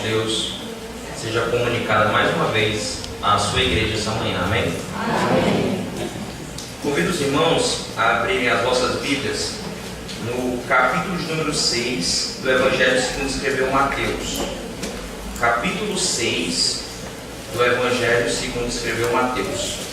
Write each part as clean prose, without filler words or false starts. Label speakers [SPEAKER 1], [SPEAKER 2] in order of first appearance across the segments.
[SPEAKER 1] Deus seja comunicada mais uma vez à sua igreja essa manhã. Amém?
[SPEAKER 2] Amém.
[SPEAKER 1] Convido os irmãos a abrirem as vossas Bíblias no capítulo de número 6 do Evangelho segundo escreveu Mateus. Capítulo 6 do Evangelho segundo escreveu Mateus.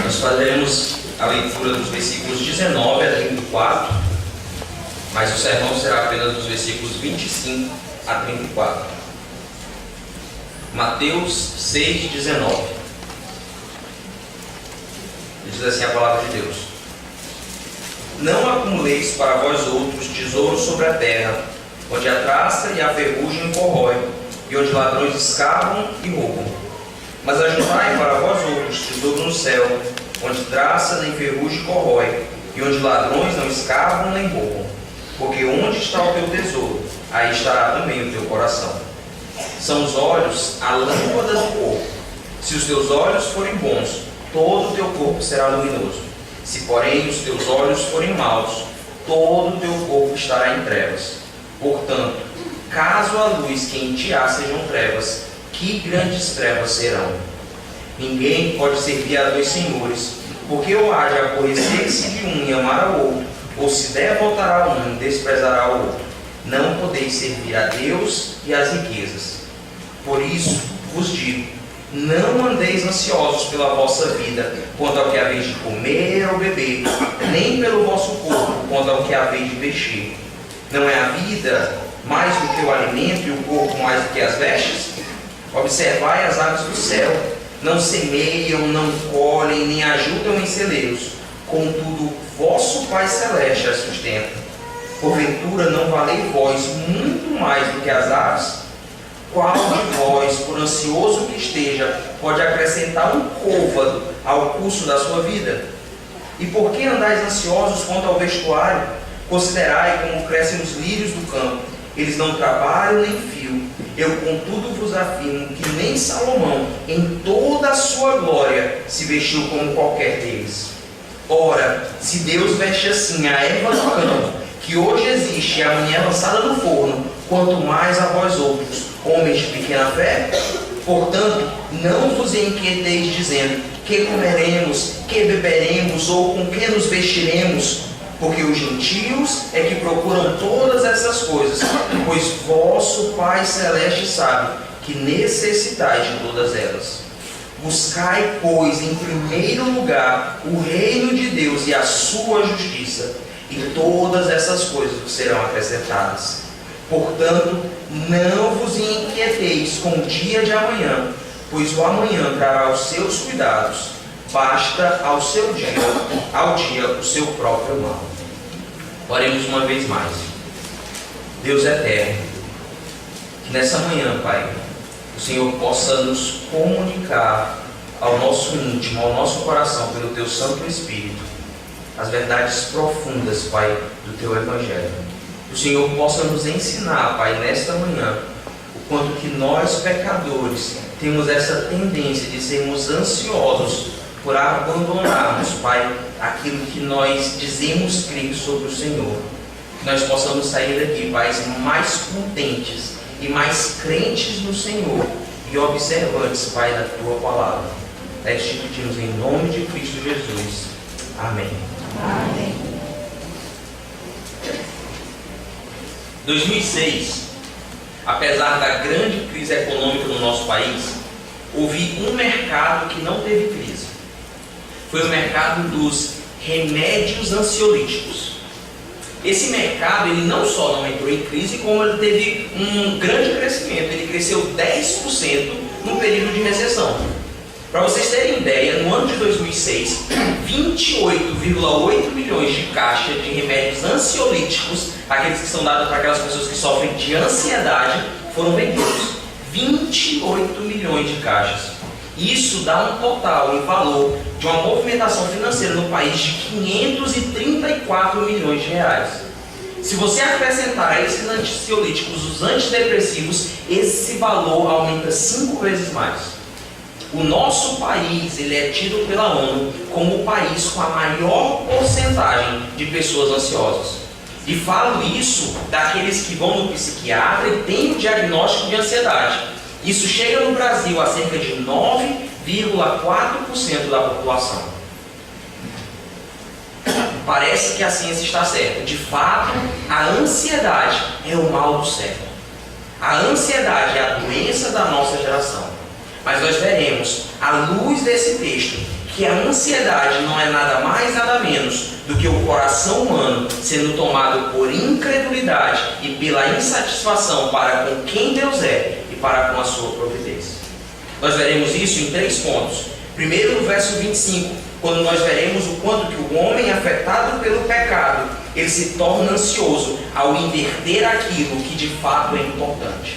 [SPEAKER 1] Nós faremos a leitura dos versículos 19 a 34, mas o sermão será apenas dos versículos 25 a 34. Mateus 6, 19. Diz assim a palavra de Deus: Não acumuleis para vós outros tesouros sobre a terra, onde a traça e a ferrugem corroem, e onde ladrões escavam e roubam. Mas ajuntai para vós outros tesouro no céu, onde traça nem ferrugem corrói, e onde ladrões não escavam nem roubam. Porque onde está o teu tesouro, aí estará também o teu coração. São os olhos a lâmpada do corpo. Se os teus olhos forem bons, todo o teu corpo será luminoso. Se, porém, os teus olhos forem maus, todo o teu corpo estará em trevas. Portanto, caso a luz que em ti há sejam trevas, que grandes trevas serão? Ninguém pode servir a dois senhores, porque ou há de aborrecer-se de um e amar ao outro, ou se der voltará a um e desprezará o outro. Não podeis servir a Deus e às riquezas. Por isso vos digo, não andeis ansiosos pela vossa vida, quanto ao que haveis de comer ou beber, nem pelo vosso corpo, quanto ao que haveis de vestir. Não é a vida mais do que o alimento e o corpo mais do que as vestes? Observai as aves do céu, não semeiam, não colhem, nem ajudam em celeiros, contudo vosso Pai Celeste as sustenta. Porventura não valei vós muito mais do que as aves? Qual de vós, por ansioso que esteja, pode acrescentar um côvado ao curso da sua vida? E por que andais ansiosos quanto ao vestuário? Considerai como crescem os lírios do campo. Eles não trabalham nem fiam. Eu, contudo, vos afirmo que nem Salomão, em toda a sua glória, se vestiu como qualquer deles. Ora, se Deus veste assim a erva do campo, que hoje existe e amanhã é lançada no forno, quanto mais a vós outros, homens de pequena fé? Portanto, não vos inquieteis dizendo, que comeremos, que beberemos, ou com que nos vestiremos? Porque os gentios é que procuram todas essas coisas, pois vosso Pai Celeste sabe que necessitais de todas elas. Buscai, pois, em primeiro lugar o reino de Deus e a sua justiça, e todas essas coisas vos serão acrescentadas. Portanto, não vos inquieteis com o dia de amanhã, pois o amanhã trará os seus cuidados. Basta ao dia o seu próprio mal. Oremos uma vez mais. Deus eterno, que nessa manhã, Pai, o Senhor possa nos comunicar ao nosso íntimo, ao nosso coração, pelo Teu Santo Espírito, as verdades profundas, Pai, do Teu Evangelho. Que o Senhor possa nos ensinar, Pai, nesta manhã, o quanto que nós, pecadores, temos essa tendência de sermos ansiosos por abandonarmos, Pai, aquilo que nós dizemos crer sobre o Senhor. Que nós possamos sair daqui, Pai, mais contentes e mais crentes no Senhor e observantes, Pai, da Tua Palavra. Nós te pedimos em nome de Cristo Jesus. Amém.
[SPEAKER 2] Amém.
[SPEAKER 1] 2006, apesar da grande crise econômica no nosso país, houve um mercado que não teve crise. Foi o mercado dos remédios ansiolíticos. Esse mercado, ele não só não entrou em crise, como ele teve um grande crescimento. Ele cresceu 10% no período de recessão. Para vocês terem ideia, no ano de 2006, 28,8 milhões de caixas de remédios ansiolíticos, aqueles que são dados para aquelas pessoas que sofrem de ansiedade, foram vendidos. 28 milhões de caixas. Isso dá um total em valor de uma movimentação financeira no país de 534 milhões de reais. Se você acrescentar a esses ansiolíticos os antidepressivos, esse valor aumenta 5 vezes mais. O nosso país, ele é tido pela ONU como o país com a maior porcentagem de pessoas ansiosas. E falo isso daqueles que vão no psiquiatra e têm o diagnóstico de ansiedade. Isso chega no Brasil a cerca de 9,4% da população. Parece que a ciência está certa. De fato, a ansiedade é o mal do século. A ansiedade é a doença da nossa geração. Mas nós veremos, à luz desse texto, que a ansiedade não é nada mais, nada menos do que o coração humano sendo tomado por incredulidade e pela insatisfação para com quem Deus é e para com a sua providência. Nós veremos isso em 3 pontos. Primeiro, no verso 25, quando nós veremos o quanto que o homem afetado pelo pecado, ele se torna ansioso ao inverter aquilo que de fato é importante.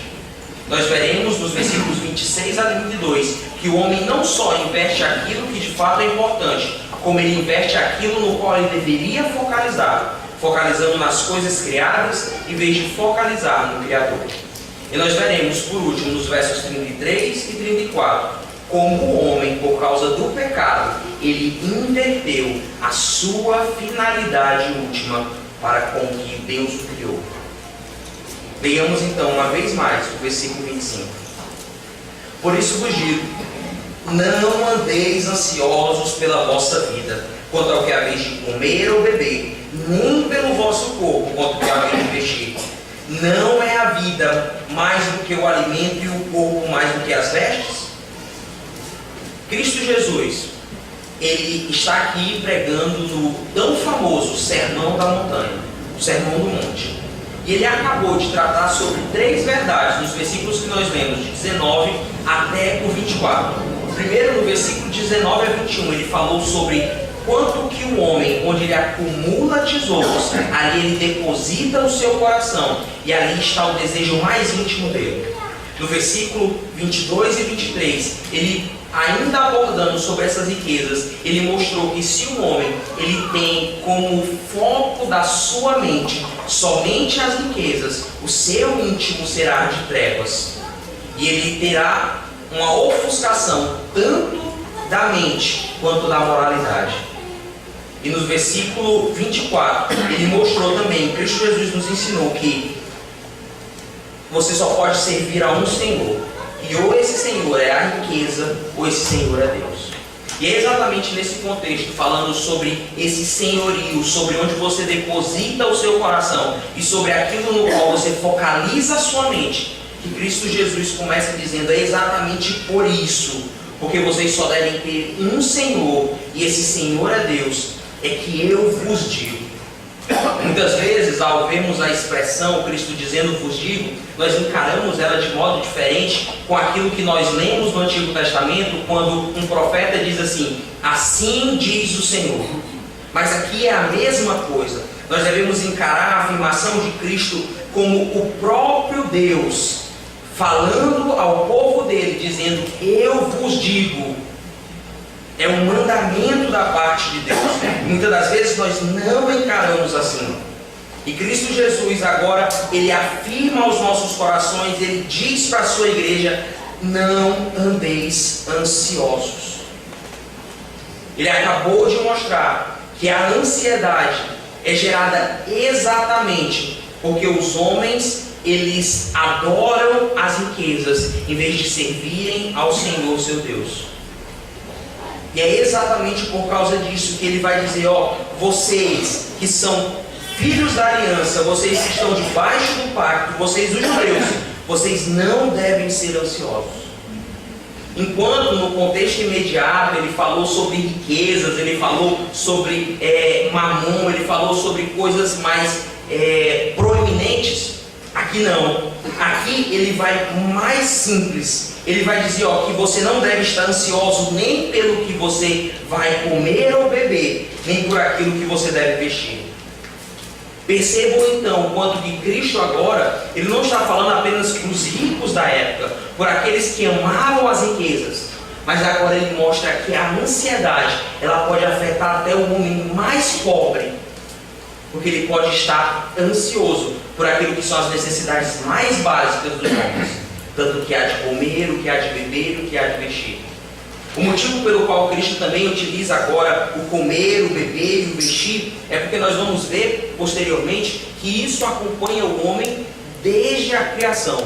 [SPEAKER 1] Nós veremos nos versículos 26 a 32 que o homem não só inverte aquilo que de fato é importante, como ele inverte aquilo no qual ele deveria focalizar, focalizando nas coisas criadas em vez de focalizar no Criador. E nós veremos, por último, nos versos 33 e 34, como o homem, por causa do pecado, ele inverteu a sua finalidade última para com que Deus o criou. Leiamos então uma vez mais o versículo 25. Por isso vos digo, não andeis ansiosos pela vossa vida, quanto ao que haveis de comer ou beber, nem pelo vosso corpo, quanto ao que haveis de vestir. Não é a vida mais do que o alimento e o corpo mais do que as vestes? Cristo Jesus, ele está aqui pregando no tão famoso Sermão da Montanha, o Sermão do Monte. E ele acabou de tratar sobre 3 verdades nos versículos que nós lemos, de 19 até o 24. Primeiro, no versículo 19 a 21, ele falou sobre quanto que o homem, onde ele acumula tesouros, ali ele deposita o seu coração, e ali está o desejo mais íntimo dele. No versículo 22 e 23, ele, ainda abordando sobre essas riquezas, ele mostrou que se um homem ele tem como foco da sua mente somente as riquezas, o seu íntimo será de trevas, e ele terá uma ofuscação tanto da mente quanto da moralidade. E no versículo 24, ele mostrou também, Cristo Jesus nos ensinou que você só pode servir a um Senhor, e ou esse Senhor é a riqueza, ou esse Senhor é Deus. E é exatamente nesse contexto, falando sobre esse senhorio, sobre onde você deposita o seu coração e sobre aquilo no qual você focaliza a sua mente, que Cristo Jesus começa dizendo, é exatamente por isso, porque vocês só devem ter um Senhor, e esse Senhor é Deus, é que eu vos digo. Muitas vezes, ao vermos a expressão Cristo dizendo vos digo, nós encaramos ela de modo diferente com aquilo que nós lemos no Antigo Testamento, quando um profeta diz assim, assim diz o Senhor. Mas aqui é a mesma coisa. Nós devemos encarar a afirmação de Cristo como o próprio Deus, falando ao povo dele, dizendo, eu vos digo. É um mandamento da parte de Deus. Muitas das vezes nós não encaramos assim. E Cristo Jesus agora, ele afirma aos nossos corações, ele diz para a sua igreja, não andeis ansiosos. Ele acabou de mostrar que a ansiedade é gerada exatamente porque os homens, eles adoram as riquezas em vez de servirem ao Senhor seu Deus. E é exatamente por causa disso que ele vai dizer, ó, vocês que são filhos da aliança, vocês que estão debaixo do pacto, vocês os judeus, vocês não devem ser ansiosos. Enquanto no contexto imediato ele falou sobre riquezas, ele falou sobre mamon, ele falou sobre coisas mais proeminentes, aqui não. Aqui ele vai mais simples. Ele vai dizer que você não deve estar ansioso nem pelo que você vai comer ou beber, nem por aquilo que você deve vestir. Percebam então o quanto que Cristo agora, ele não está falando apenas para os ricos da época, por aqueles que amavam as riquezas, mas agora ele mostra que a ansiedade, ela pode afetar até o homem mais pobre, porque ele pode estar ansioso por aquilo que são as necessidades mais básicas dos homens, tanto o que há de comer, o que há de beber, o que há de vestir. O motivo pelo qual Cristo também utiliza agora o comer, o beber e o vestir é porque nós vamos ver posteriormente que isso acompanha o homem desde a criação.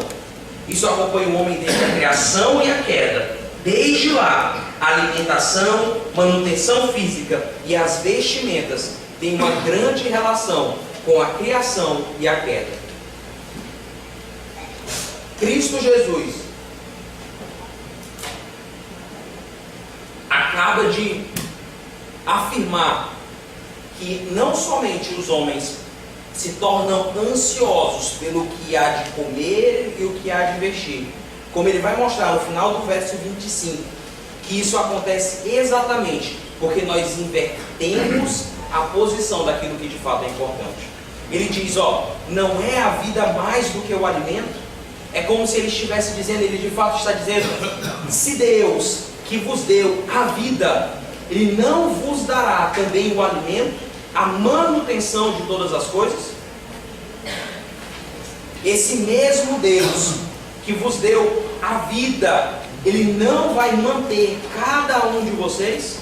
[SPEAKER 1] Isso acompanha o homem desde a criação e a queda. Desde lá, a alimentação, manutenção física e as vestimentas têm uma grande relação com a criação e a queda. Cristo Jesus acaba de afirmar que não somente os homens se tornam ansiosos pelo que há de comer e o que há de vestir, como ele vai mostrar no final do verso 25, que isso acontece exatamente porque nós invertemos a posição daquilo que de fato é importante. Ele diz, não é a vida mais do que o alimento? É como se ele estivesse dizendo, ele de fato está dizendo, se Deus que vos deu a vida, Ele não vos dará também o alimento, a manutenção de todas as coisas? Esse mesmo Deus que vos deu a vida, Ele não vai manter cada um de vocês?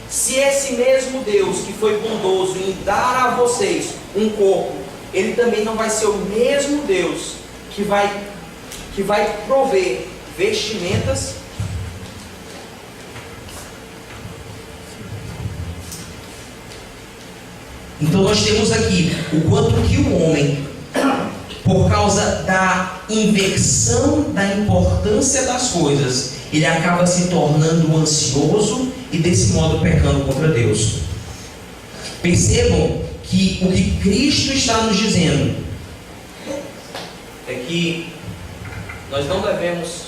[SPEAKER 1] Se esse mesmo Deus que foi bondoso em dar a vocês um corpo, Ele também não vai ser o mesmo Deus que vai prover vestimentas? Então nós temos aqui o quanto que o homem, por causa da inversão da importância das coisas, ele acaba se tornando ansioso e desse modo pecando contra Deus. Percebam que o que Cristo está nos dizendo é que nós não devemos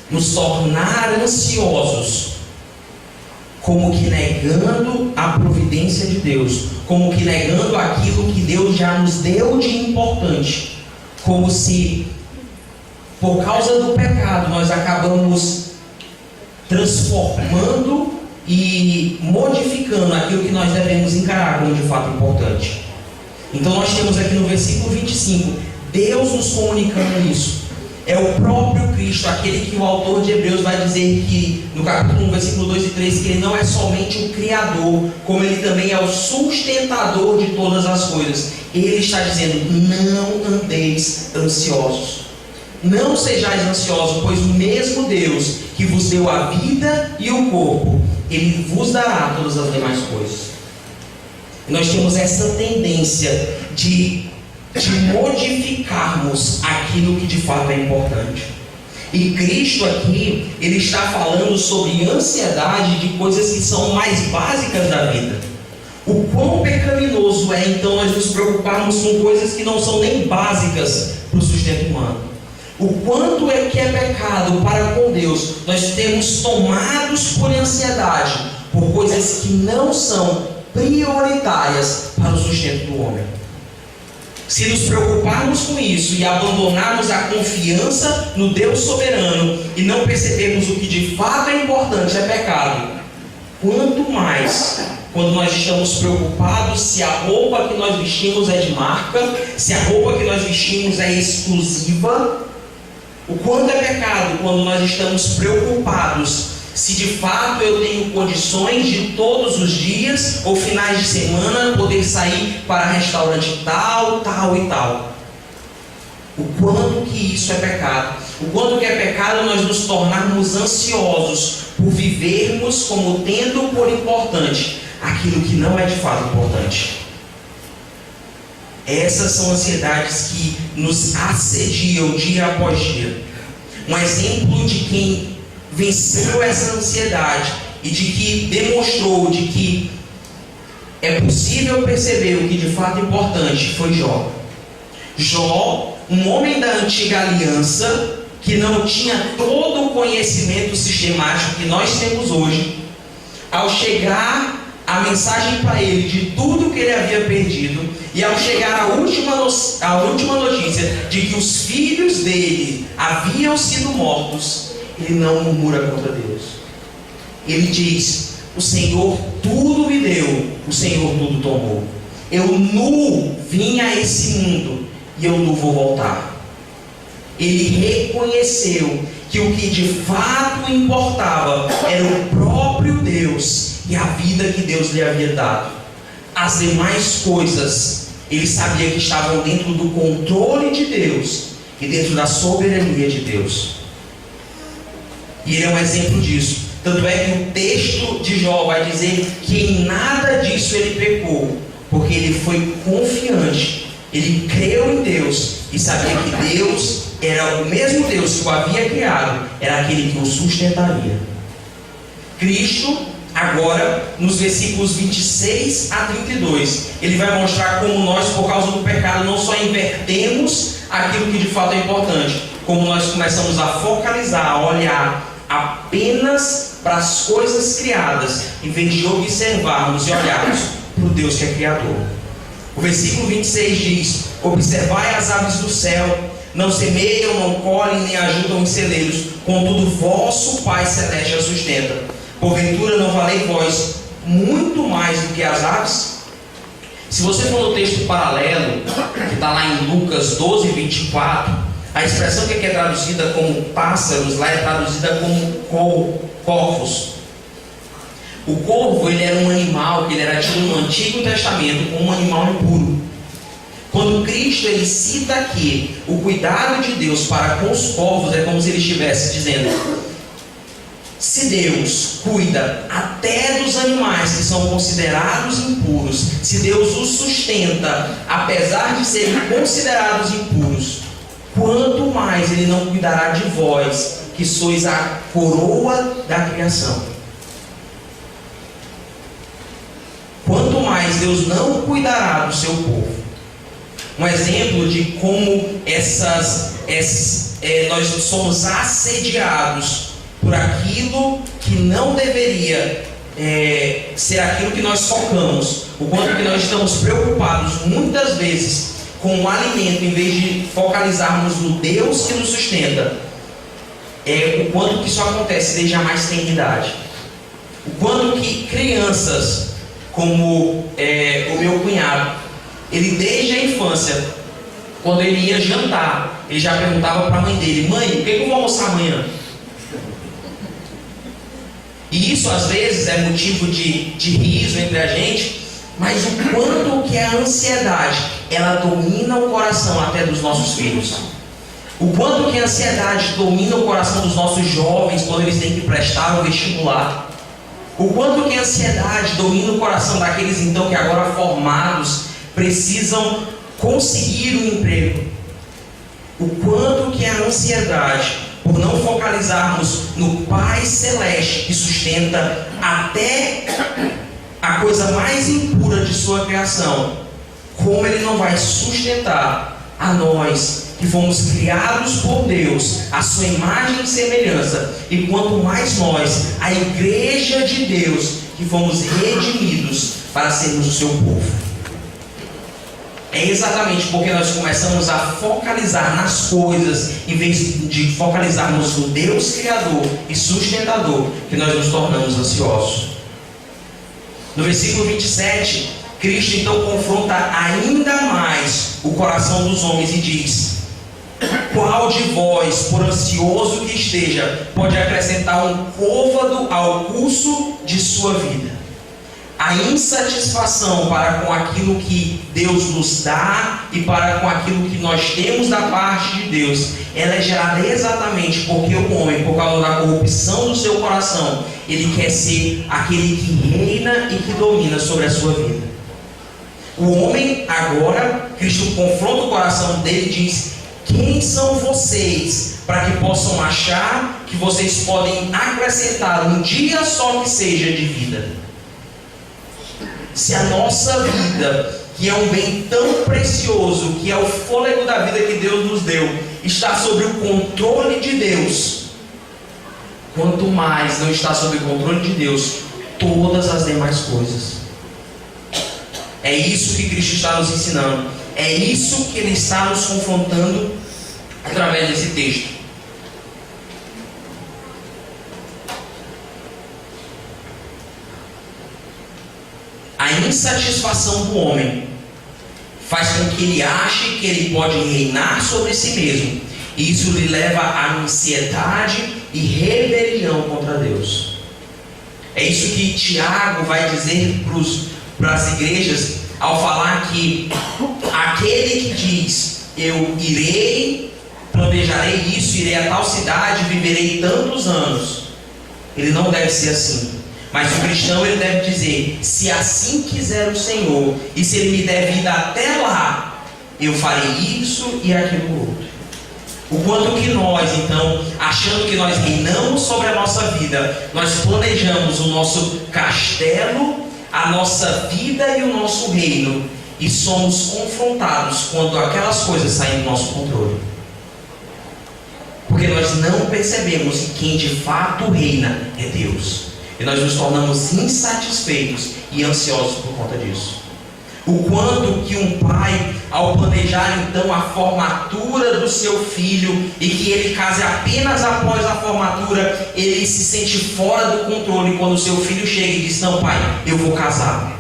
[SPEAKER 1] nos tornar ansiosos, como que negando a providência de Deus, como que negando aquilo que Deus já nos deu de importante, como se por causa do pecado nós acabamos transformando e modificando aquilo que nós devemos encarar como de fato importante. Então nós temos aqui no versículo 25, Deus nos comunicando isso. É o próprio Cristo, aquele que o autor de Hebreus vai dizer que, no capítulo 1, versículo 2 e 3, que Ele não é somente o Criador, como Ele também é o sustentador de todas as coisas. Ele está dizendo, não andeis ansiosos. Não sejais ansiosos, pois o mesmo Deus que vos deu a vida e o corpo, Ele vos dará todas as demais coisas. E nós temos essa tendência de modificarmos aquilo que de fato é importante. E Cristo aqui, Ele está falando sobre ansiedade de coisas que são mais básicas da vida. O quão pecaminoso é então nós nos preocuparmos com coisas que não são nem básicas para o sustento humano. O quanto é que é pecado para com Deus nós temos tomados por ansiedade por coisas que não são prioritárias para o sustento do homem. Se nos preocuparmos com isso e abandonarmos a confiança no Deus soberano e não percebermos o que de fato é importante, é pecado, quanto mais quando nós estamos preocupados se a roupa que nós vestimos é de marca, se a roupa que nós vestimos é exclusiva, o quanto é pecado quando nós estamos preocupados se de fato eu tenho condições de todos os dias ou finais de semana poder sair para restaurante tal, tal e tal. O quanto que isso é pecado. O quanto que é pecado nós nos tornarmos ansiosos por vivermos como tendo por importante aquilo que não é de fato importante. Essas são ansiedades que nos assediam dia após dia. Um exemplo de quem venceu essa ansiedade e de que demonstrou de que é possível perceber o que de fato é importante foi Jó. Jó, um homem da antiga aliança, que não tinha todo o conhecimento sistemático que nós temos hoje, ao chegar a mensagem para ele de tudo que ele havia perdido, e ao chegar a última notícia de que os filhos dele haviam sido mortos, ele não murmura contra Deus. Ele diz, o Senhor tudo me deu, o Senhor tudo tomou. Eu nu vim a esse mundo e eu nu vou voltar. ele reconheceu que o que de fato importava era o próprio Deus e a vida que Deus lhe havia dado. As demais coisas, ele sabia que estavam dentro do controle de Deus e dentro da soberania de Deus. E ele é um exemplo disso. Tanto é que o texto de Jó vai dizer que em nada disso ele pecou, porque ele foi confiante, ele creu em Deus e sabia que Deus era o mesmo Deus que o havia criado, era aquele que o sustentaria. Cristo, agora, nos versículos 26 a 32, ele vai mostrar como nós, por causa do pecado, não só invertemos aquilo que de fato é importante, como nós começamos a focalizar, a olhar apenas para as coisas criadas, em vez de observarmos e olharmos para o Deus que é Criador. O versículo 26 diz: observai as aves do céu, não semeiam, não colhem, nem ajudam em celeiros, contudo vosso Pai Celeste as sustenta. Porventura não valei vós muito mais do que as aves? Se você for no texto paralelo, que está lá em Lucas 12, 24, a expressão que aqui é traduzida como pássaros, lá é traduzida como corvos. O corvo, ele era um animal que ele era tido no Antigo Testamento como um animal impuro. Quando Cristo ele cita aqui o cuidado de Deus para com os corvos, é como se ele estivesse dizendo: se Deus cuida até dos animais que são considerados impuros, se Deus os sustenta apesar de serem considerados impuros, quanto mais Ele não cuidará de vós, que sois a coroa da criação. Quanto mais Deus não cuidará do seu povo. Um exemplo de como nós somos assediados por aquilo que não deveria ser aquilo que nós focamos. O quanto que nós estamos preocupados muitas vezes com o alimento, em vez de focalizarmos no Deus que nos sustenta. O quanto que isso acontece desde a mais tenra idade. O quanto que crianças, como o meu cunhado, ele desde a infância, quando ele ia jantar, ele já perguntava para a mãe dele: mãe, o que eu vou almoçar amanhã? E isso às vezes é motivo de riso entre a gente, mas o quanto que a ansiedade, ela domina o coração até dos nossos filhos. O quanto que a ansiedade domina o coração dos nossos jovens quando eles têm que prestar o vestibular. O quanto que a ansiedade domina o coração daqueles então que agora formados precisam conseguir um emprego. O quanto que a ansiedade, por não focalizarmos no Pai Celeste que sustenta até a coisa mais impura de sua criação, como Ele não vai sustentar a nós que fomos criados por Deus, a sua imagem e semelhança, e quanto mais nós, a igreja de Deus, que fomos redimidos para sermos o seu povo. É exatamente porque nós começamos a focalizar nas coisas, em vez de focalizarmos no Deus Criador e sustentador, que nós nos tornamos ansiosos. No versículo 27, Cristo então confronta ainda mais o coração dos homens e diz: qual de vós, por ansioso que esteja, pode acrescentar um côvado ao curso de sua vida? A insatisfação para com aquilo que Deus nos dá e para com aquilo que nós temos da parte de Deus, ela é gerada exatamente porque o homem, por causa da corrupção do seu coração, ele quer ser aquele que reina e que domina sobre a sua vida. O homem agora, Cristo confronta o coração dele e diz: quem são vocês para que possam achar que vocês podem acrescentar um dia só que seja de vida? Se a nossa vida, que é um bem tão precioso, que é o fôlego da vida que Deus nos deu, está sob o controle de Deus, quanto mais não está sob o controle de Deus todas as demais coisas. É isso que Cristo está nos ensinando. É isso que Ele está nos confrontando através desse texto. A insatisfação do homem faz com que ele ache que ele pode reinar sobre si mesmo E isso lhe leva à ansiedade e rebelião contra Deus. É isso que Tiago vai dizer para as igrejas ao falar que aquele que diz: eu irei, planejarei isso, irei a tal cidade, viverei tantos anos, ele não deve ser assim. Mas o cristão, ele deve dizer: se assim quiser o Senhor, e se Ele me der vida até lá, eu farei isso e aquilo outro. O quanto que nós, então, achando que nós reinamos sobre a nossa vida, nós planejamos o nosso castelo, a nossa vida e o nosso reino, e somos confrontados quando aquelas coisas saem do nosso controle. Porque nós não percebemos que quem de fato reina é Deus. E nós nos tornamos insatisfeitos e ansiosos por conta disso. O quanto que um pai, ao planejar então a formatura do seu filho, e que ele case apenas após a formatura, ele se sente fora do controle quando o seu filho chega e diz: não, pai, eu vou casar.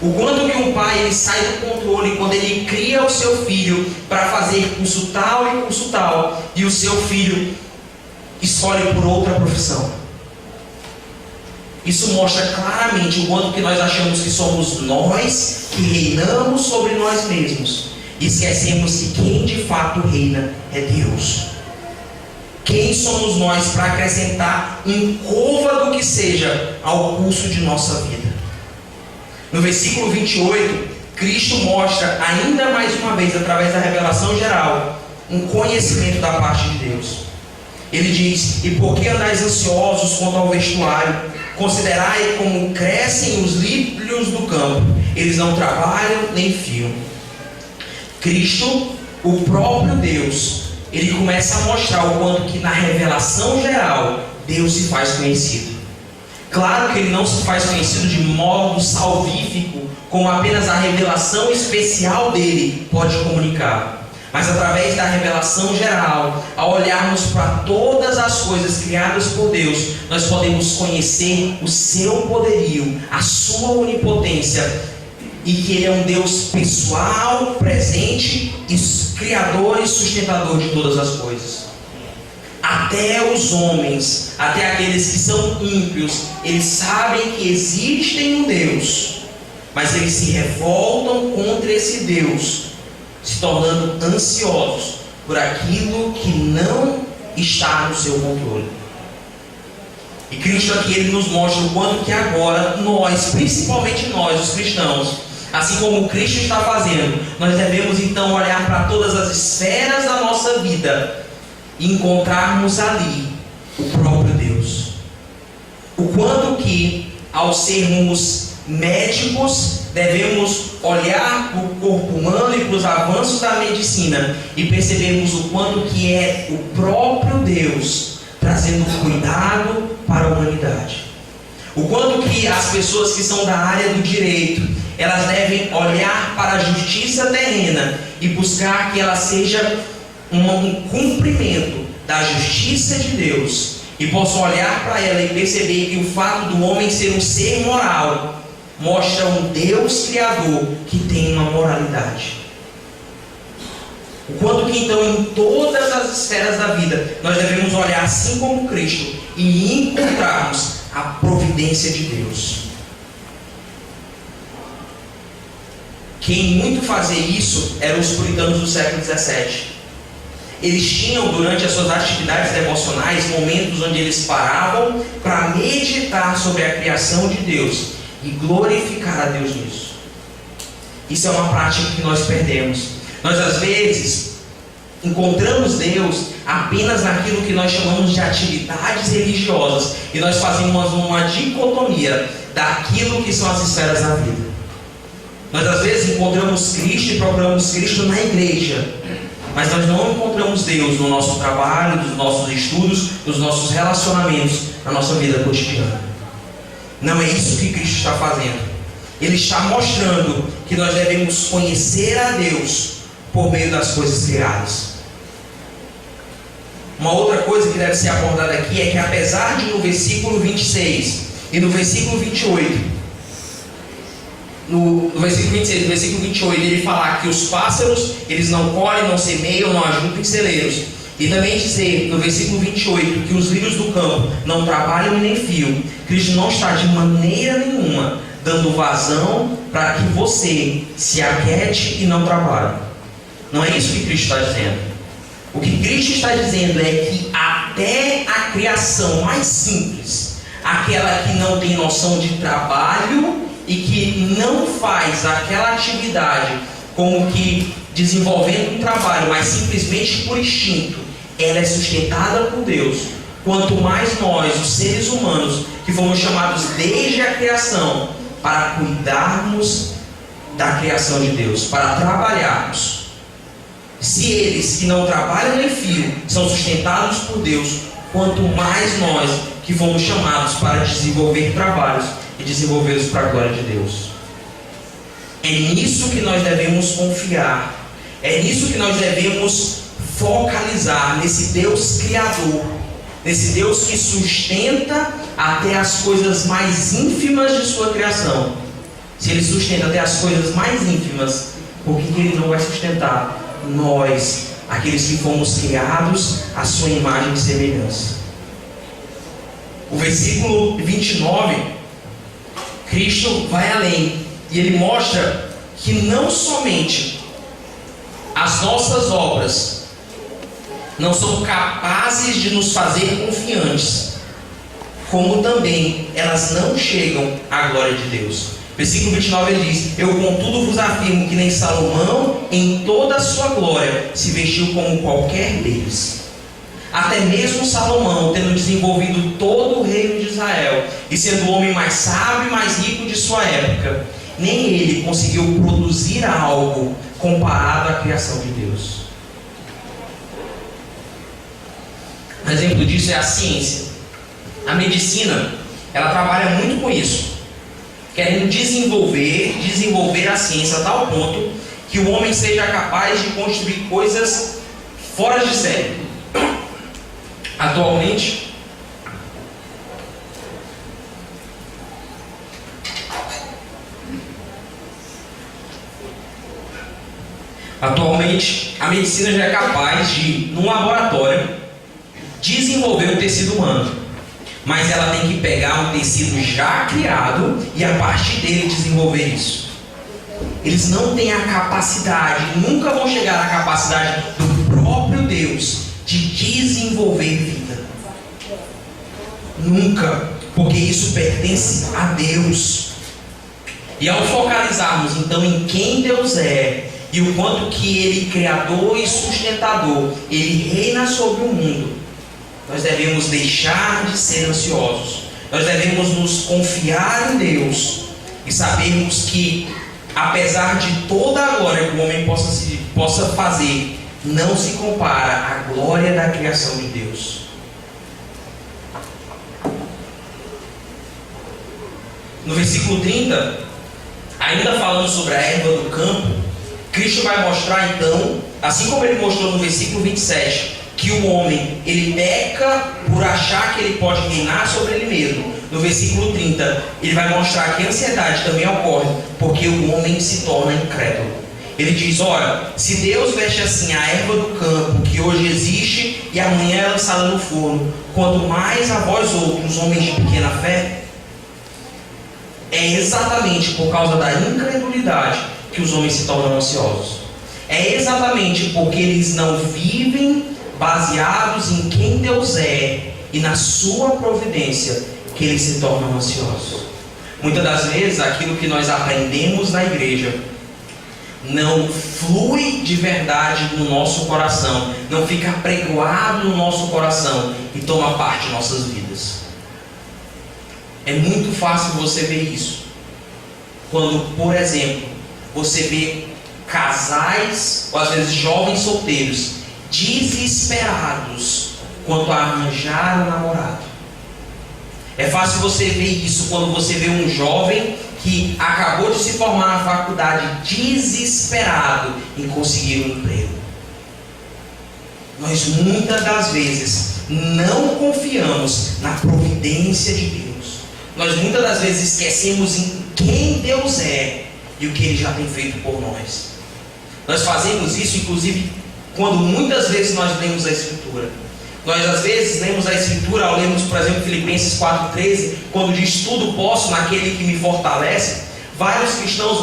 [SPEAKER 1] O quanto que um pai, ele sai do controle quando ele cria o seu filho para fazer curso tal, e o seu filho escolhe por outra profissão. Isso mostra claramente o quanto que nós achamos que somos nós que reinamos sobre nós mesmos. E esquecemos que quem de fato reina é Deus. Quem somos nós para acrescentar um côvado que seja ao curso de nossa vida? No versículo 28, Cristo mostra ainda mais uma vez, através da revelação geral, um conhecimento da parte de Deus. Ele diz: e por que andais ansiosos quanto ao vestuário? Considerai como crescem os lírios do campo, eles não trabalham nem fiam. Cristo, o próprio Deus, ele começa a mostrar o quanto que na revelação geral Deus se faz conhecido. Claro que ele não se faz conhecido de modo salvífico, como apenas a revelação especial dele pode comunicar. Mas através da revelação geral, ao olharmos para todas as coisas criadas por Deus, nós podemos conhecer o seu poderio, a sua onipotência, e que Ele é um Deus pessoal, presente, e criador e sustentador de todas as coisas. Até os homens, até aqueles que são ímpios, eles sabem que existe um Deus, mas eles se revoltam contra esse Deus, se tornando ansiosos por aquilo que não está no seu controle. E Cristo aqui, ele nos mostra o quanto que agora nós, principalmente nós, os cristãos, assim como Cristo está fazendo, nós devemos então olhar para todas as esferas da nossa vida e encontrarmos ali o próprio Deus. O quanto que, ao sermos médicos, devemos olhar para o corpo humano e para os avanços da medicina e percebermos o quanto que é o próprio Deus trazendo cuidado para a humanidade. O quanto que as pessoas que são da área do direito, elas devem olhar para a justiça terrena e buscar que ela seja um cumprimento da justiça de Deus, e possam olhar para ela e perceber que o fato do homem ser um ser moral mostra um Deus Criador que tem uma moralidade. O quanto que então em todas as esferas da vida nós devemos olhar assim como Cristo e encontrarmos a providência de Deus. Quem muito fazia isso eram os puritanos do século XVII. Eles tinham, durante as suas atividades devocionais, momentos onde eles paravam para meditar sobre a criação de Deus e glorificar a Deus nisso. Isso é uma prática que nós perdemos. Nós às vezes encontramos Deus apenas naquilo que nós chamamos de atividades religiosas, e nós fazemos uma dicotomia daquilo que são as esferas da vida. Nós às vezes encontramos Cristo e procuramos Cristo na igreja, mas nós não encontramos Deus no nosso trabalho, nos nossos estudos, nos nossos relacionamentos, na nossa vida cotidiana. Não é isso que Cristo está fazendo. Ele está mostrando que nós devemos conhecer a Deus por meio das coisas criadas. Uma outra coisa que deve ser abordada aqui é que, apesar de no versículo 26 e no versículo 28 no versículo 26, no versículo 28, ele falar que os pássaros, eles não colhem, não semeiam, não ajuntam em celeiros. E também dizer no versículo 28 que os lírios do campo não trabalham e nem fiam. Cristo não está de maneira nenhuma dando vazão para que você se aquete e não trabalhe. Não é isso que Cristo está dizendo. O que Cristo está dizendo é que até a criação mais simples, aquela que não tem noção de trabalho e que não faz aquela atividade como que desenvolvendo um trabalho, mas simplesmente por instinto, ela é sustentada por Deus. Quanto mais nós, os seres humanos, que fomos chamados desde a criação para cuidarmos da criação de Deus, para trabalharmos. Se eles que não trabalham nem fiam são sustentados por Deus, quanto mais nós que fomos chamados para desenvolver trabalhos e desenvolvê-los para a glória de Deus. É nisso que nós devemos confiar. É nisso que nós devemos focalizar, nesse Deus Criador, nesse Deus que sustenta até as coisas mais ínfimas de sua criação. Se Ele sustenta até as coisas mais ínfimas, por que Ele não vai sustentar nós, aqueles que fomos criados à sua imagem e semelhança? O versículo 29, Cristo vai além e Ele mostra que não somente as nossas obras não são capazes de nos fazer confiantes, como também elas não chegam à glória de Deus. Versículo 29 ele diz: eu contudo vos afirmo que nem Salomão em toda a sua glória se vestiu como qualquer deles. Até mesmo Salomão, tendo desenvolvido todo o reino de Israel e sendo o homem mais sábio e mais rico de sua época, nem ele conseguiu produzir algo comparado à criação de Deus. Um exemplo disso é a ciência. A medicina, ela trabalha muito com isso, querendo desenvolver a ciência a tal ponto que o homem seja capaz de construir coisas fora de série. Atualmente, a medicina já é capaz de, num laboratório, desenvolver um tecido humano. Mas ela tem que pegar um tecido já criado e a partir dele desenvolver isso. Eles não têm a capacidade, nunca vão chegar à capacidade do próprio Deus de desenvolver vida. Nunca, porque isso pertence a Deus. E ao focalizarmos então em quem Deus é e o quanto que Ele criador e sustentador, Ele reina sobre o mundo, nós devemos deixar de ser ansiosos. Nós devemos nos confiar em Deus e sabermos que, apesar de toda a glória que o homem possa fazer, não se compara à glória da criação de Deus. No versículo 30, ainda falando sobre a erva do campo, Cristo vai mostrar então, assim como Ele mostrou no versículo 27, que o homem, ele peca por achar que ele pode reinar sobre ele mesmo. No versículo 30, ele vai mostrar que a ansiedade também ocorre porque o homem se torna incrédulo. Ele diz: olha, se Deus veste assim a erva do campo, que hoje existe e amanhã é lançada no forno, quanto mais a vós outros, homens de pequena fé. É exatamente por causa da incredulidade que os homens se tornam ansiosos. É exatamente porque eles não vivem baseados em quem Deus é e na sua providência que eles se tornam ansiosos. Muitas das vezes aquilo que nós aprendemos na igreja não flui de verdade no nosso coração, não fica apregoado no nosso coração e toma parte de nossas vidas. É muito fácil você ver isso quando, por exemplo, você vê casais, ou às vezes jovens solteiros, desesperados quanto a arranjar um namorado. É fácil você ver isso quando você vê um jovem que acabou de se formar na faculdade desesperado em conseguir um emprego. Nós muitas das vezes não confiamos na providência de Deus. Nós muitas das vezes esquecemos em quem Deus é e o que Ele já tem feito por nós. Nós fazemos isso, inclusive, quando muitas vezes nós lemos a Escritura. Nós às vezes lemos a Escritura ao lermos, por exemplo, Filipenses 4,13, quando diz tudo posso naquele que me fortalece. Vários cristãos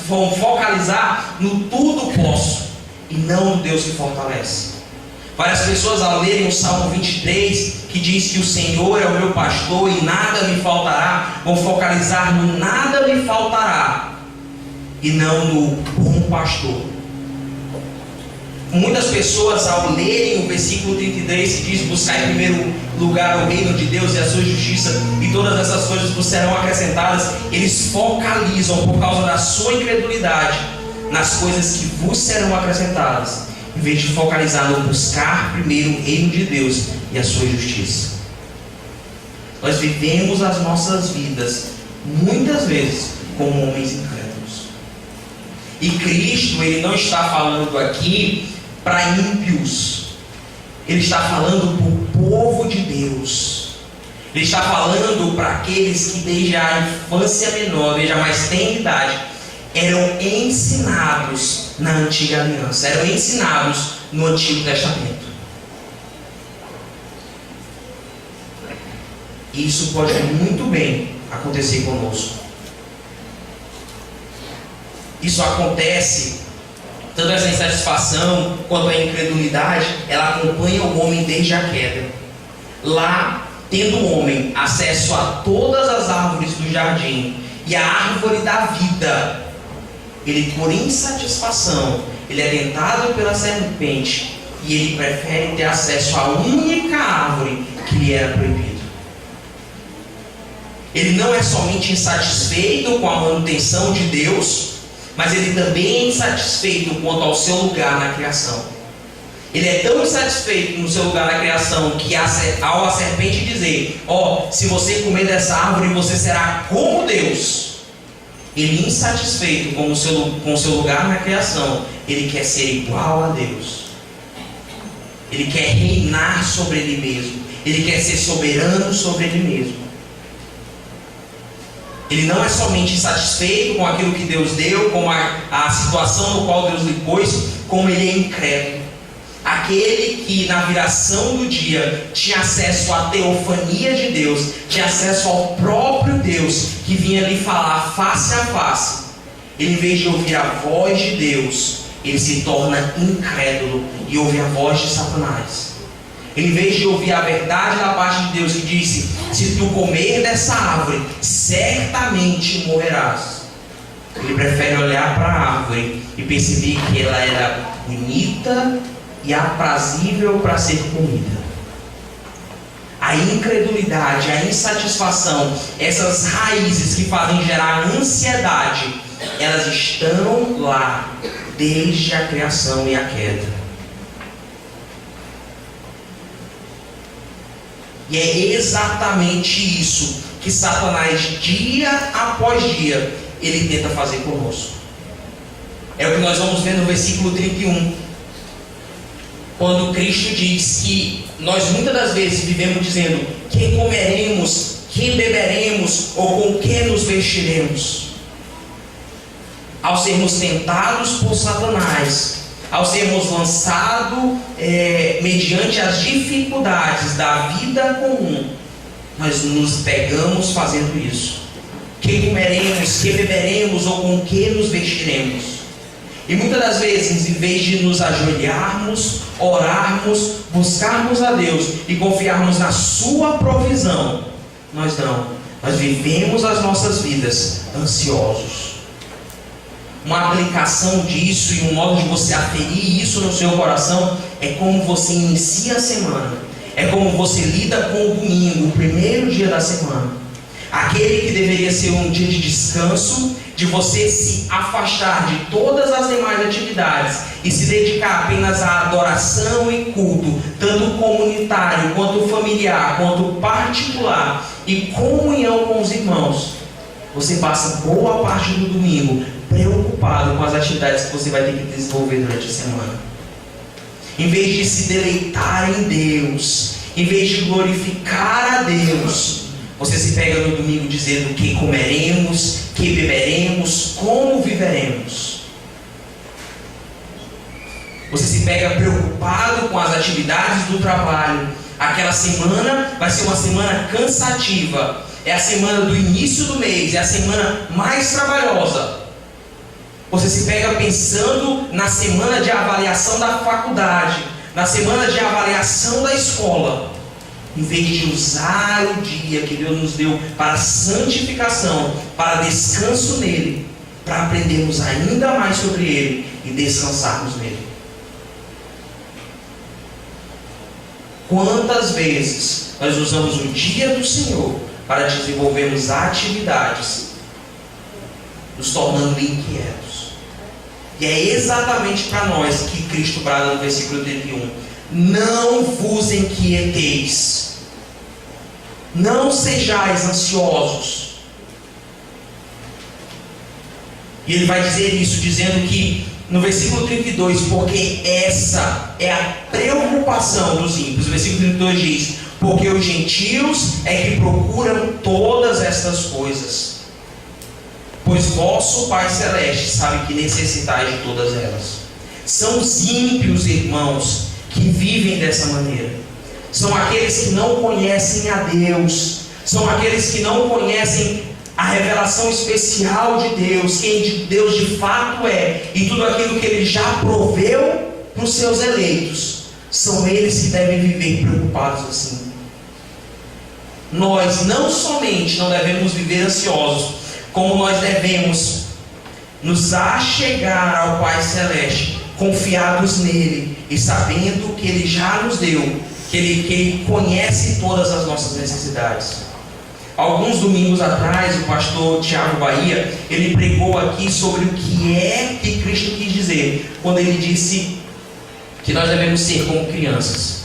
[SPEAKER 1] vão focalizar no tudo posso e não no Deus que fortalece. Várias pessoas ao lerem o Salmo 23, que diz que o Senhor é o meu pastor e nada me faltará, vão focalizar no nada me faltará e não no bom pastor. Muitas pessoas, ao lerem o versículo 33, que diz: buscar em primeiro lugar o reino de Deus e a sua justiça, e todas essas coisas vos serão acrescentadas, eles focalizam, por causa da sua incredulidade, nas coisas que vos serão acrescentadas, em vez de focalizar no buscar primeiro o reino de Deus e a sua justiça. Nós vivemos as nossas vidas, muitas vezes, como homens incrédulos. E Cristo, Ele não está falando aqui para ímpios. Ele está falando para o povo de Deus. Ele está falando para aqueles que desde a infância menor, desde a mais tenra idade, eram ensinados na antiga aliança, eram ensinados no Antigo Testamento. E isso pode muito bem acontecer conosco. Isso acontece, tanto essa insatisfação quanto a incredulidade, ela acompanha o homem desde a queda. Lá, tendo o homem acesso a todas as árvores do jardim e a árvore da vida, ele, por insatisfação, ele é tentado pela serpente e ele prefere ter acesso à única árvore que lhe era proibido. Ele não é somente insatisfeito com a manutenção de Deus, mas ele também é insatisfeito quanto ao seu lugar na criação. Ele é tão insatisfeito no seu lugar na criação que ao a serpente dizer: se você comer dessa árvore você será como Deus, ele, insatisfeito com o seu lugar na criação, ele quer ser igual a Deus. Ele quer reinar sobre ele mesmo. Ele quer ser soberano sobre ele mesmo. Ele não é somente insatisfeito com aquilo que Deus deu, com a situação no qual Deus lhe pôs, como ele é incrédulo. Aquele que na viração do dia tinha acesso à teofania de Deus, tinha acesso ao próprio Deus que vinha lhe falar face a face. Ele, em vez de ouvir a voz de Deus, ele se torna incrédulo e ouve a voz de Satanás. Ele, em vez de ouvir a verdade da parte de Deus que disse: se tu comer dessa árvore, certamente morrerás, ele prefere olhar para a árvore e perceber que ela era bonita e aprazível para ser comida. A incredulidade, a insatisfação, essas raízes que fazem gerar ansiedade, elas estão lá desde a criação e a queda. E é exatamente isso que Satanás, dia após dia, ele tenta fazer conosco. É o que nós vamos ver no versículo 31. Quando Cristo diz que nós muitas das vezes vivemos dizendo: que comeremos, que beberemos, ou com que nos vestiremos. Ao sermos tentados por Satanás, ao sermos lançados mediante as dificuldades da vida comum, nós nos pegamos fazendo isso. Que comeremos, que beberemos, ou com que nos vestiremos. E muitas das vezes, em vez de nos ajoelharmos, orarmos, buscarmos a Deus e confiarmos na sua provisão, nós vivemos as nossas vidas ansiosos. Uma aplicação disso e um modo de você aferir isso no seu coração é como você inicia a semana, é como você lida com o domingo, o primeiro dia da semana, aquele que deveria ser um dia de descanso, de você se afastar de todas as demais atividades e se dedicar apenas à adoração e culto, tanto comunitário, quanto familiar, quanto particular, e comunhão com os irmãos. Você passa boa parte do domingo preocupado com as atividades que você vai ter que desenvolver durante a semana. Em vez de se deleitar em Deus, em vez de glorificar a Deus, Você se pega no domingo dizendo que comeremos, que beberemos, como viveremos. Você se pega preocupado com as atividades do trabalho. Aquela semana vai ser uma semana cansativa. É a semana do início do mês, é a semana mais trabalhosa. Você se pega pensando na semana de avaliação da faculdade, na semana de avaliação da escola, em vez de usar o dia que Deus nos deu para santificação, para descanso nele, para aprendermos ainda mais sobre ele e descansarmos nele. Quantas vezes nós usamos o dia do Senhor para desenvolvermos atividades, nos tornando inquietos? E é exatamente para nós que Cristo brada no versículo 31. Não vos inquieteis. Não sejais ansiosos. E ele vai dizer isso, dizendo que no versículo 32, porque essa é a preocupação dos ímpios. O versículo 32 diz: porque os gentios é que procuram todas estas coisas, pois vosso Pai Celeste sabe que necessitais de todas elas. São os ímpios, irmãos, que vivem dessa maneira. São aqueles que não conhecem a Deus. São aqueles que não conhecem a revelação especial de Deus, quem Deus de fato é, e tudo aquilo que Ele já proveu para os seus eleitos. São eles que devem viver preocupados assim. Nós não somente não devemos viver ansiosos, como nós devemos nos achegar ao Pai Celeste, confiados nele e sabendo que Ele já nos deu, que Ele conhece todas as nossas necessidades. Alguns domingos atrás, o pastor Tiago Bahia, ele pregou aqui sobre o que é que Cristo quis dizer, quando ele disse que nós devemos ser como crianças.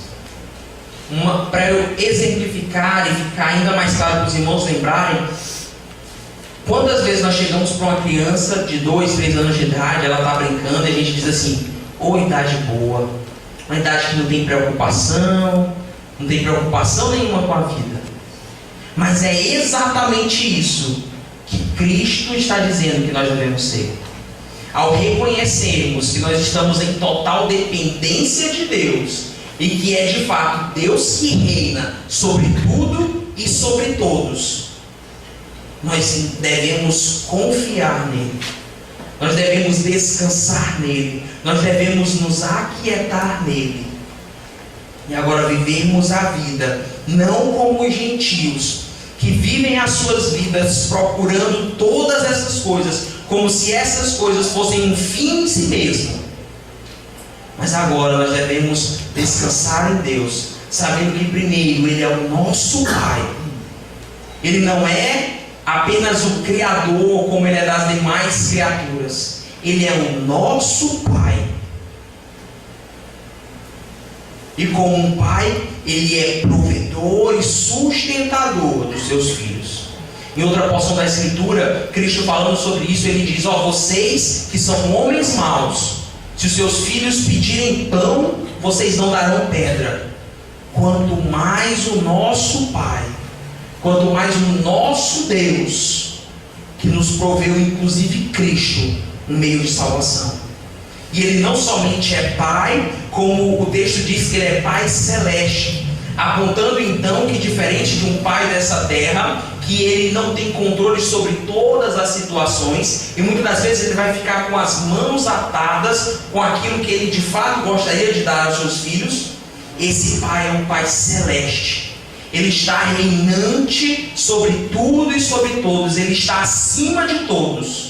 [SPEAKER 1] Para eu exemplificar e ficar ainda mais claro para os irmãos lembrarem, quantas vezes nós chegamos para uma criança de 2, 3 anos de idade, ela está brincando e a gente diz assim: ô, idade boa, uma idade que não tem preocupação nenhuma com a vida. Mas é exatamente isso que Cristo está dizendo que nós devemos ser. Ao reconhecermos que nós estamos em total dependência de Deus e que é de fato Deus que reina sobre tudo e sobre todos, nós devemos confiar nele, nós devemos descansar nele, nós devemos nos aquietar nele. E agora vivermos a vida não como os gentios, que vivem as suas vidas procurando todas essas coisas, como se essas coisas fossem um fim em si mesmo. Mas agora nós devemos descansar em Deus, sabendo que primeiro Ele é o nosso Pai. Ele não é apenas o Criador, como Ele é das demais criaturas. Ele é o nosso Pai. E como um pai, ele é provedor e sustentador dos seus filhos. Em outra porção da Escritura, Cristo falando sobre isso, ele diz: vocês que são homens maus, se os seus filhos pedirem pão, vocês não darão pedra. Quanto mais o nosso Pai, quanto mais o nosso Deus, que nos proveu inclusive Cristo, um meio de salvação. E Ele não somente é Pai, como o texto diz que Ele é Pai Celeste, apontando então que, diferente de um pai dessa terra, que Ele não tem controle sobre todas as situações, e muitas das vezes Ele vai ficar com as mãos atadas com aquilo que Ele de fato gostaria de dar aos seus filhos. Esse Pai é um Pai Celeste. Ele está reinante sobre tudo e sobre todos. Ele está acima de todos.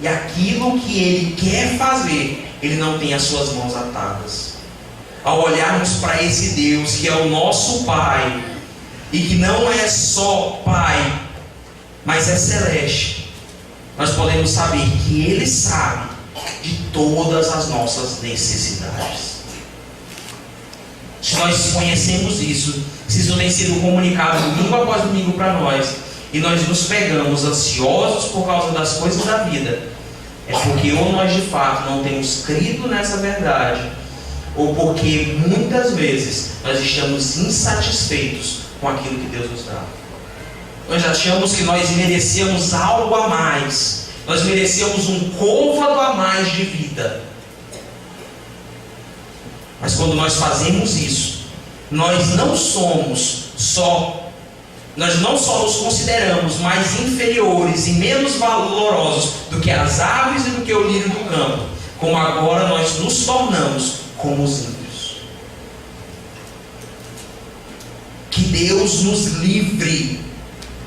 [SPEAKER 1] E aquilo que Ele quer fazer, Ele não tem as suas mãos atadas. Ao olharmos para esse Deus que é o nosso Pai, e que não é só Pai, mas é celeste, nós podemos saber que Ele sabe de todas as nossas necessidades. Se nós conhecemos isso, se isso tem sido comunicado domingo após domingo para nós, e nós nos pegamos ansiosos por causa das coisas da vida, é porque ou nós de fato não temos crido nessa verdade, ou porque muitas vezes nós estamos insatisfeitos com aquilo que Deus nos dá. Nós achamos que nós merecemos algo a mais. Nós merecemos um côvado a mais de vida. Mas quando nós fazemos isso, nós não só nos consideramos mais inferiores e menos valorosos do que as aves e do que o lírio do campo, como agora nós nos tornamos como os ímpios. Que Deus nos livre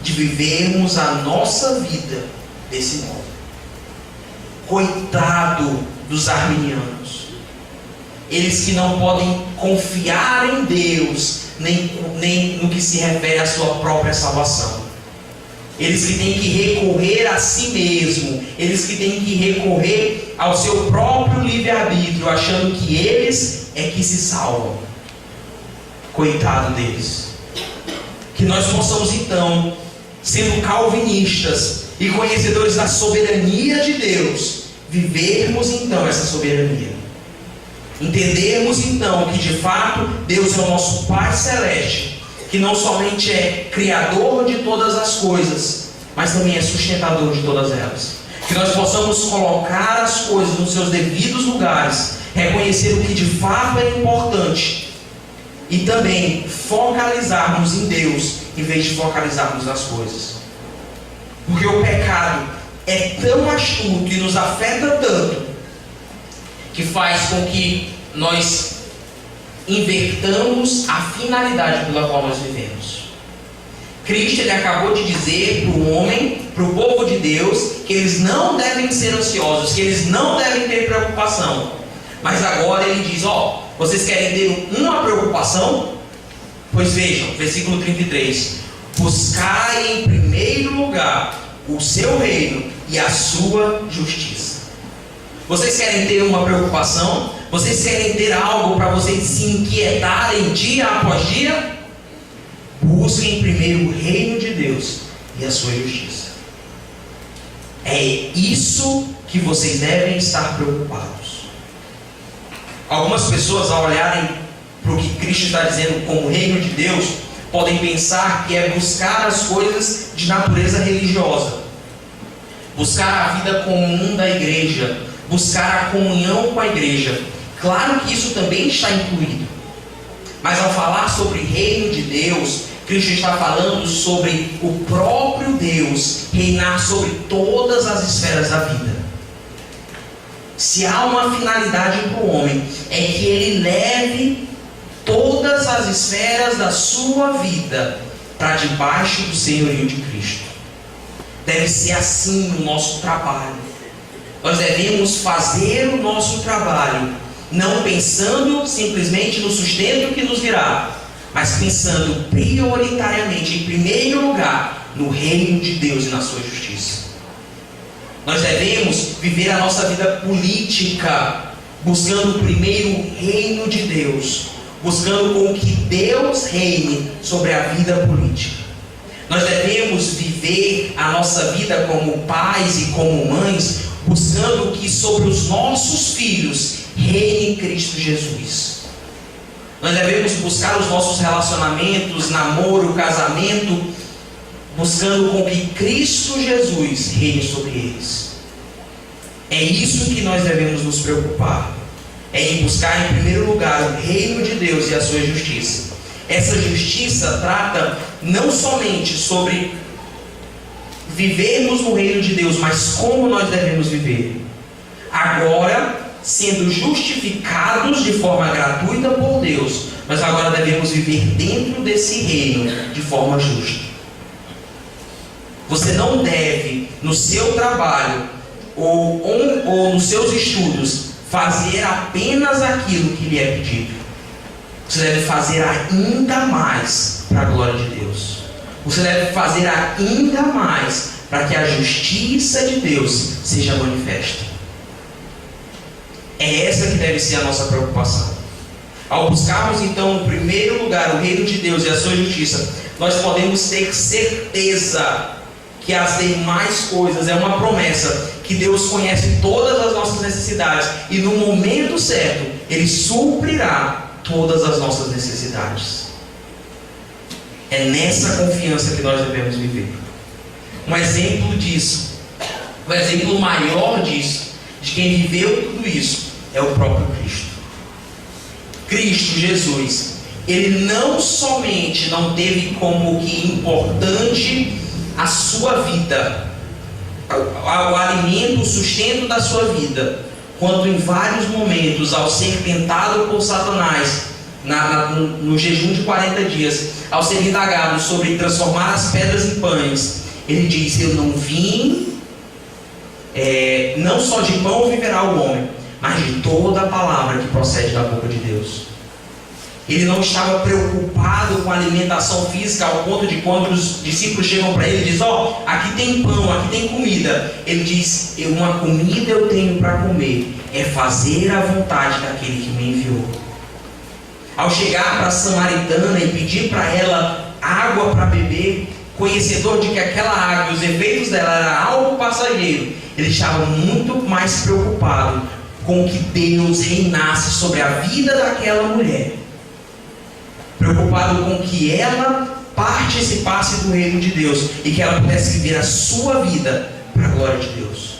[SPEAKER 1] de vivermos a nossa vida desse modo. Coitado dos arminianos, eles que não podem confiar em Deus, nem no que se refere à sua própria salvação. Eles que têm que recorrer a si mesmo, eles que têm que recorrer ao seu próprio livre-arbítrio, achando que eles é que se salvam. Coitado deles. Que nós possamos então, sendo calvinistas e conhecedores da soberania de Deus, vivermos então essa soberania. Entendermos então que de fato Deus é o nosso Pai Celeste, que não somente é Criador de todas as coisas, mas também é sustentador de todas elas. Que nós possamos colocar as coisas nos seus devidos lugares, reconhecer o que de fato é importante e também focalizarmos em Deus em vez de focalizarmos nas coisas. Porque o pecado é tão astuto e nos afeta tanto que faz com que nós invertamos a finalidade pela qual nós vivemos. Cristo ele acabou de dizer para o homem, para o povo de Deus, que eles não devem ser ansiosos, que eles não devem ter preocupação. Mas agora ele diz, vocês querem ter uma preocupação? Pois vejam, versículo 33. Buscai em primeiro lugar o seu reino e a sua justiça. Vocês querem ter uma preocupação? Vocês querem ter algo para vocês se inquietarem dia após dia? Busquem primeiro o reino de Deus e a sua justiça. É isso que vocês devem estar preocupados. Algumas pessoas, ao olharem para o que Cristo está dizendo como reino de Deus, podem pensar que é buscar as coisas de natureza religiosa, buscar a vida comum da igreja, buscar a comunhão com a igreja. Claro que isso também está incluído, mas ao falar sobre reino de Deus, Cristo está falando sobre o próprio Deus reinar sobre todas as esferas da vida. Se há uma finalidade para o homem, é que ele leve todas as esferas da sua vida para debaixo do senhorio de Cristo. Deve ser assim o nosso trabalho. Nós devemos fazer o nosso trabalho, não pensando simplesmente no sustento que nos virá, mas pensando prioritariamente, em primeiro lugar, no reino de Deus e na sua justiça. Nós devemos viver a nossa vida política, buscando primeiro o reino de Deus, buscando com que Deus reine sobre a vida política. Nós devemos viver a nossa vida como pais e como mães, buscando que sobre os nossos filhos reine Cristo Jesus. Nós devemos buscar os nossos relacionamentos, namoro, casamento, buscando com que Cristo Jesus reine sobre eles. É isso que nós devemos nos preocupar. É em buscar em primeiro lugar o reino de Deus e a sua justiça. Essa justiça trata não somente sobre vivermos no reino de Deus, mas como nós devemos viver. Agora, sendo justificados de forma gratuita por Deus, mas agora devemos viver dentro desse reino de forma justa. Você não deve, no seu trabalho ou nos seus estudos, fazer apenas aquilo que lhe é pedido. Você deve fazer ainda mais para a glória de Deus. Você deve fazer ainda mais para que a justiça de Deus seja manifesta. É essa que deve ser a nossa preocupação. Ao buscarmos então em primeiro lugar o reino de Deus e a sua justiça, nós podemos ter certeza que as demais coisas, é uma promessa, que Deus conhece todas as nossas necessidades e no momento certo Ele suprirá todas as nossas necessidades. É nessa confiança que nós devemos viver. Um exemplo disso, um exemplo maior disso, de quem viveu tudo isso, é o próprio Cristo. Cristo Jesus, Ele não somente não teve como que importante a sua vida, o alimento, o sustento da sua vida, quanto em vários momentos, ao ser tentado por Satanás, no jejum de 40 dias, ao ser indagado sobre transformar as pedras em pães, Ele diz: eu não vim, não só de pão viverá o homem, mas de toda a palavra que procede da boca de Deus. Ele não estava preocupado com a alimentação física, ao ponto de quando os discípulos chegam para ele e dizem: ó, aqui tem pão, aqui tem comida. Ele diz: uma comida eu tenho para comer, é fazer a vontade daquele que me enviou. Ao chegar para a samaritana e pedir para ela água para beber, conhecedor de que aquela água, os efeitos dela era algo passageiro, ele estava muito mais preocupado com que Deus reinasse sobre a vida daquela mulher, preocupado com que ela participasse do reino de Deus e que ela pudesse viver a sua vida para a glória de Deus.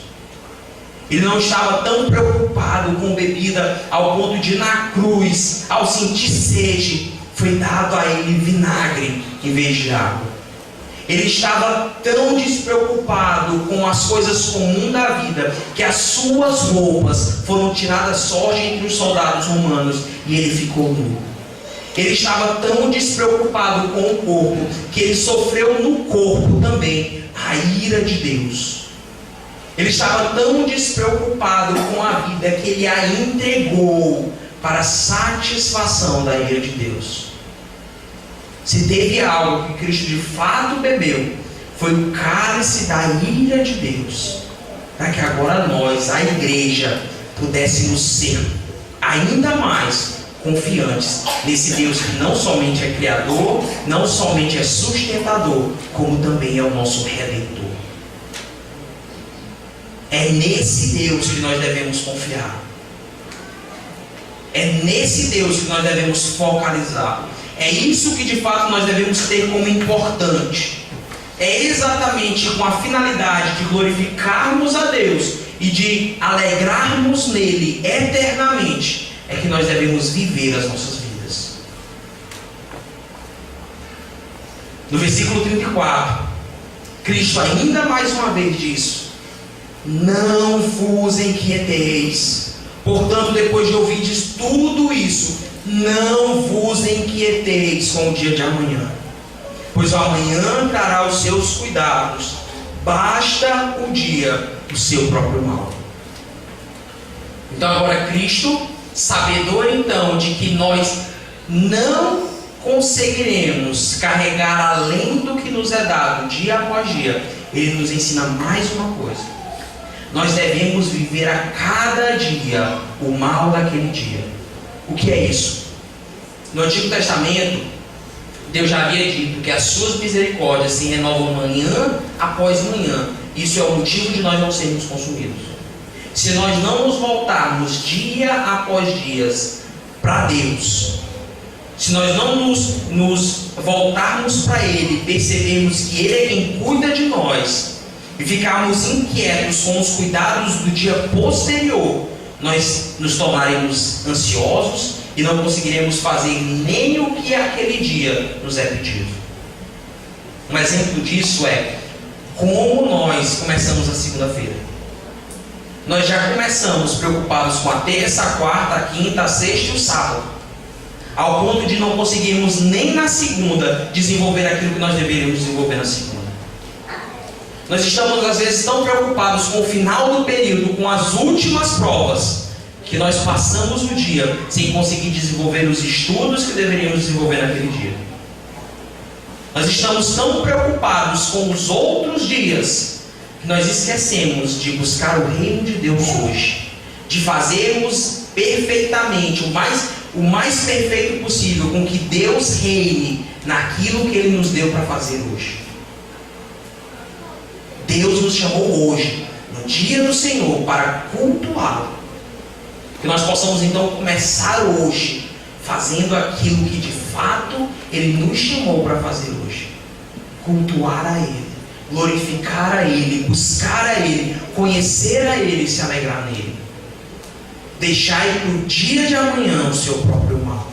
[SPEAKER 1] Ele não estava tão preocupado com bebida ao ponto de, na cruz, ao sentir sede, foi dado a ele vinagre em vez de água. Ele estava tão despreocupado com as coisas comuns da vida, que as suas roupas foram tiradas sorte entre os soldados romanos e ele ficou nu. Ele estava tão despreocupado com o corpo, que ele sofreu no corpo também a ira de Deus. Ele estava tão despreocupado com a vida, que ele a entregou para a satisfação da ira de Deus. Se teve algo que Cristo de fato bebeu, foi o cálice da ira de Deus, para que agora nós, a igreja, pudéssemos ser ainda mais confiantes nesse Deus que não somente é Criador, não somente é sustentador, como também é o nosso Redentor. É nesse Deus que nós devemos confiar. É nesse Deus que nós devemos focalizar. É isso que de fato nós devemos ter como importante. É exatamente com a finalidade de glorificarmos a Deus e de alegrarmos nele eternamente, é que nós devemos viver as nossas vidas. No versículo 34, Cristo ainda mais uma vez diz: não vos inquieteis. Portanto, depois de ouvirdes tudo isso, não vos inquieteis com o dia de amanhã, pois o amanhã trará os seus cuidados. Basta o dia o seu próprio mal. Então agora Cristo, sabedor então de que nós não conseguiremos carregar além do que nos é dado dia após dia, Ele nos ensina mais uma coisa: nós devemos viver a cada dia o mal daquele dia. O que é isso? No Antigo Testamento, Deus já havia dito que as suas misericórdias se renovam manhã após manhã. Isso é o motivo de nós não sermos consumidos. Se nós não nos voltarmos dia após dia para Deus, se nós não nos voltarmos para Ele, percebermos que Ele é quem cuida de nós, e ficarmos inquietos com os cuidados do dia posterior, nós nos tornaremos ansiosos e não conseguiremos fazer nem o que aquele dia nos é pedido. Um exemplo disso é como nós começamos a segunda-feira. Nós já começamos preocupados com a terça, a quarta, a quinta, a sexta e o sábado, ao ponto de não conseguirmos nem na segunda desenvolver aquilo que nós deveríamos desenvolver na segunda. Nós estamos às vezes tão preocupados com o final do período, com as últimas provas, que nós passamos o dia sem conseguir desenvolver os estudos que deveríamos desenvolver naquele dia. Nós estamos tão preocupados com os outros dias, que nós esquecemos de buscar o reino de Deus hoje, de fazermos perfeitamente, o mais perfeito possível, com que Deus reine naquilo que Ele nos deu para fazer hoje. Deus nos chamou hoje, no dia do Senhor, para cultuá-lo. Que nós possamos então começar hoje fazendo aquilo que de fato Ele nos chamou para fazer hoje. Cultuar a Ele, glorificar a Ele, buscar a Ele, conhecer a Ele e se alegrar nele. Deixai para o dia de amanhã o seu próprio mal.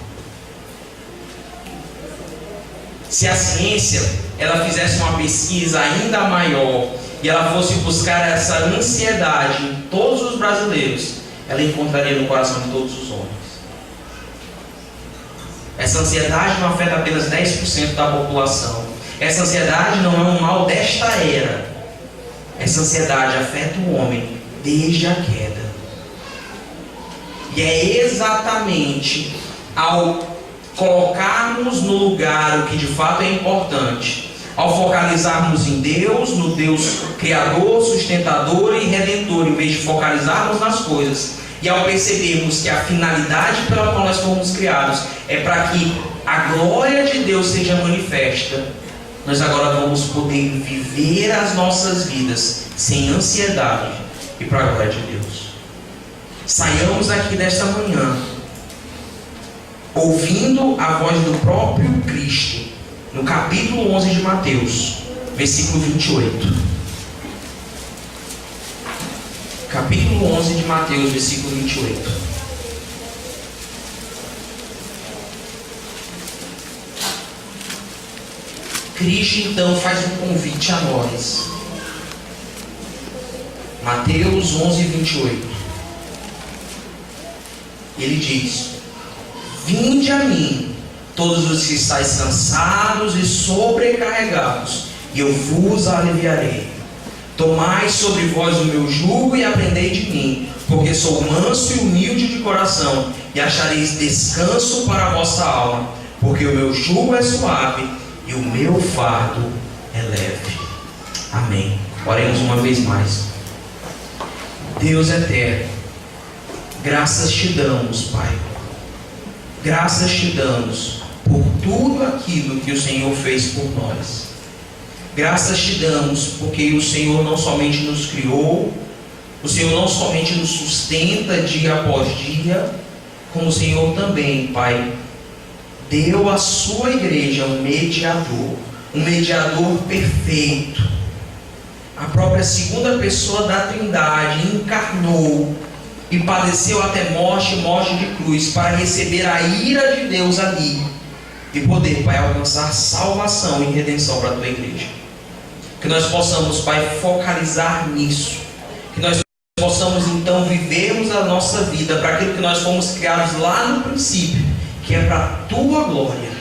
[SPEAKER 1] Se a ciência ela fizesse uma pesquisa ainda maior e ela fosse buscar essa ansiedade em todos os brasileiros, ela encontraria no coração de todos os homens. Essa ansiedade não afeta apenas 10% da população. Essa ansiedade não é um mal desta era. Essa ansiedade afeta o homem desde a queda. E é exatamente ao colocarmos no lugar o que de fato é importante, ao focalizarmos em Deus, no Deus Criador, Sustentador e Redentor, em vez de focalizarmos nas coisas, e ao percebermos que a finalidade pela qual nós fomos criados é para que a glória de Deus seja manifesta, nós agora vamos poder viver as nossas vidas sem ansiedade e para a glória de Deus. Saiamos aqui desta manhã ouvindo a voz do próprio Cristo, no capítulo 11 de Mateus, versículo 28. Capítulo 11 de Mateus, versículo 28. Cristo então faz um convite a nós. Mateus 11, 28. Ele diz: vinde a mim, todos os que estáis cansados e sobrecarregados, e eu vos aliviarei. Tomai sobre vós o meu jugo e aprendei de mim, porque sou manso e humilde de coração, e achareis descanso para a vossa alma, porque o meu jugo é suave e o meu fardo é leve. Amém. Oremos uma vez mais. Deus eterno, graças te damos, Pai. Graças te damos por tudo aquilo que o Senhor fez por nós. Graças te damos porque o Senhor não somente nos criou, o Senhor não somente nos sustenta dia após dia, como o Senhor também, Pai, deu à sua igreja um mediador perfeito. A própria segunda pessoa da Trindade encarnou e padeceu até morte de cruz, para receber a ira de Deus ali e poder, Pai, alcançar salvação e redenção para a tua igreja. Que nós possamos, Pai, focalizar nisso. Que nós possamos então vivermos a nossa vida para aquilo que nós fomos criados lá no princípio, que é para a tua glória.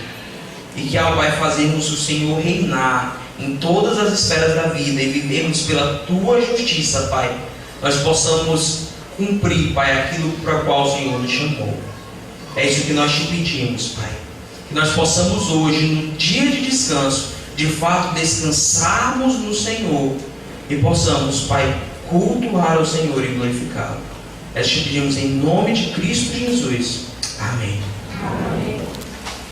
[SPEAKER 1] E que ao, Pai, fazermos o Senhor reinar em todas as esferas da vida e vivermos pela tua justiça, Pai, nós possamos cumprir, Pai, aquilo para o qual o Senhor nos chamou. É isso que nós te pedimos, Pai. Que nós possamos hoje, no dia de descanso, de fato descansarmos no Senhor e possamos, Pai, cultuar o Senhor e glorificá-lo. Nós te pedimos em nome de Cristo Jesus. Amém.
[SPEAKER 2] Amém.